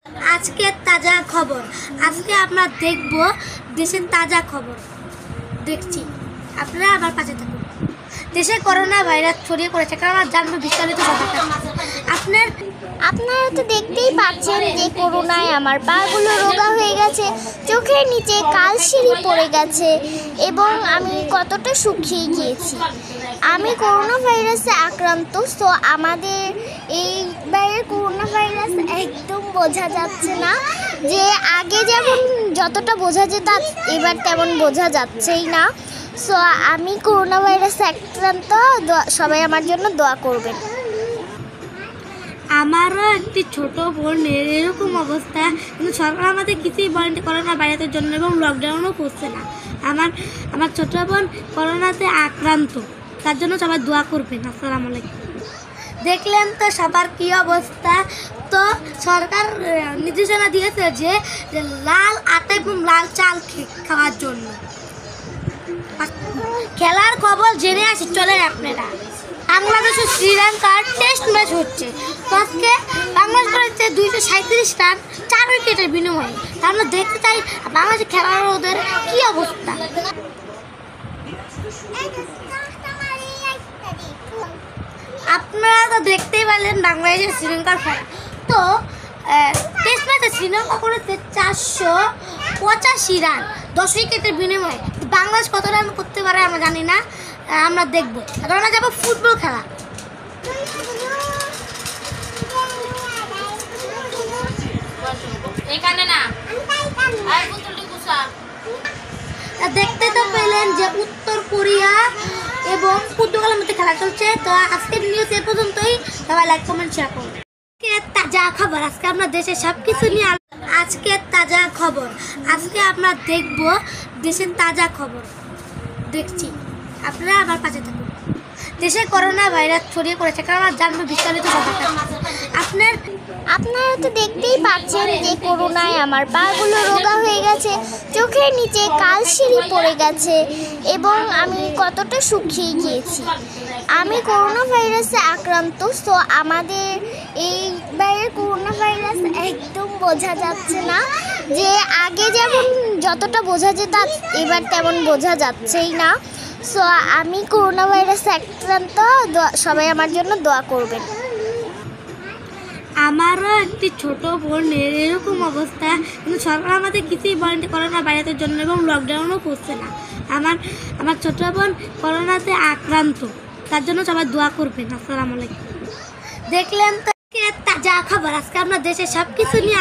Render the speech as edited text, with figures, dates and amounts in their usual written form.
আজকে তাজা খবর। আজকে আমরা দেখব দেশের তাজা খবর। দেখছি, আপনারা আমার পাশে থাকুন। দেশে করোনা ভাইরাস ছড়িয়ে পড়েছে, কারণ আমরা জানবো বিস্তারিত খবরটা। আপনারা তো দেখতেই পাচ্ছেন যে করোনায় আমার পাগুলো রোগা হয়ে গেছে, চোখের নিচে কালশিরি পড়ে গেছে এবং আমি কতটা শুকিয়ে গিয়েছি। আমি করোনা ভাইরাসে আক্রান্ত। তো আমাদের এইবারের করোনা ভাইরাস একদম বোঝা যাচ্ছে না, যে আগে যেমন যতটা বোঝা যেত এবার তেমন বোঝা যাচ্ছেই না। সো আমি করোনা ভাইরাসে আক্রান্ত, সবাই আমার জন্য দোয়া করবেন। আমারও একটি ছোট বোনের এরকম অবস্থা, কিন্তু সরকার আমাদের কিছুই বলেনি করোনা ভাইরাসের জন্য, এবং লকডাউনও করছে না। আমার ছোট বোন করোনাতে আক্রান্ত, তার জন্য সবাই দোয়া করবেন। আসসালামু আলাইকুম। দেখলেন তো সবার কী অবস্থা। তো সরকার নির্দেশনা দিয়েছে যে লাল আটা এবং লাল চাল খাওয়ার জন্য। খেলার খবর জেনে আসি, চলেন আপনারা। বাংলাদেশ ও শ্রীলঙ্কার টেস্ট ম্যাচ হচ্ছে। তো আজকে বাংলাদেশ করেছে 237 রান 4 উইকেটের বিনিময়ে। তা আমরা দেখতে চাই বাংলাদেশের খেলার ওদের কী অবস্থা। আপনারা তো দেখতেই পারলেন বাংলাদেশের শ্রীলঙ্কার খেলা। তো টেস্ট ম্যাচে শ্রীলঙ্কা করেছে 485 রান 10 উইকেটের বিনিময়ে। বাংলাদেশ কত রান করতে পারে আমরা জানি না, আমরা দেখবো। এখন আমরা যাবো ফুটবল খেলা। দেখতে তো পেলেন যে উত্তর কোরিয়া এবং পর্তুগালের মধ্যে খেলা চলছে। তো আজকের নিউজ এ পর্যন্তই। সবাই লাইক কমেন্ট শেয়ার করুন। তাজা খবর। আজকে আমরা দেশের সব কিছু নিয়ে আজকে তাজা খবর। আজকে আমরা দেখব দেশের তাজা খবর। দেখছি, আপনারা আমার পাশে থাকুন। দেশে করোনা ভাইরাস ছড়িয়ে পড়েছে, কারণ আমরা জানবো বিস্তারিত খবরটা। আপনারা তো দেখতেই পাচ্ছেন যে করোনায় আমার পাগুলো রোগা হয়ে গেছে, চোখের নিচে কালশিরি পড়ে গেছে এবং আমি কতটা শুকিয়ে গিয়েছি। আমি করোনা ভাইরাসে আক্রান্ত। তো আমাদের এইবারের করোনা ভাইরাস একদম বোঝা যাচ্ছে না, যে আগে যেমন যতটা বোঝা যেত এবার তেমন বোঝা যাচ্ছেই না। সো আমি করোনা ভাইরাসে আক্রান্ত, সবাই আমার জন্য দোয়া করবেন। আমারও একটি ছোট বোনের এরকম অবস্থা, কিন্তু সরকার আমাদের কিছুই বলেনি করোনা ভাইরাসের জন্য, এবং লকডাউনও করছে না। আমার ছোট বোন করোনাতে আক্রান্ত, তার জন্য সবাই দোয়া করবেন। আসসালামু আলাইকুম। দেখলেন তো তাজা খবর। আজকে আমরা দেশের সব কিছু নিয়ে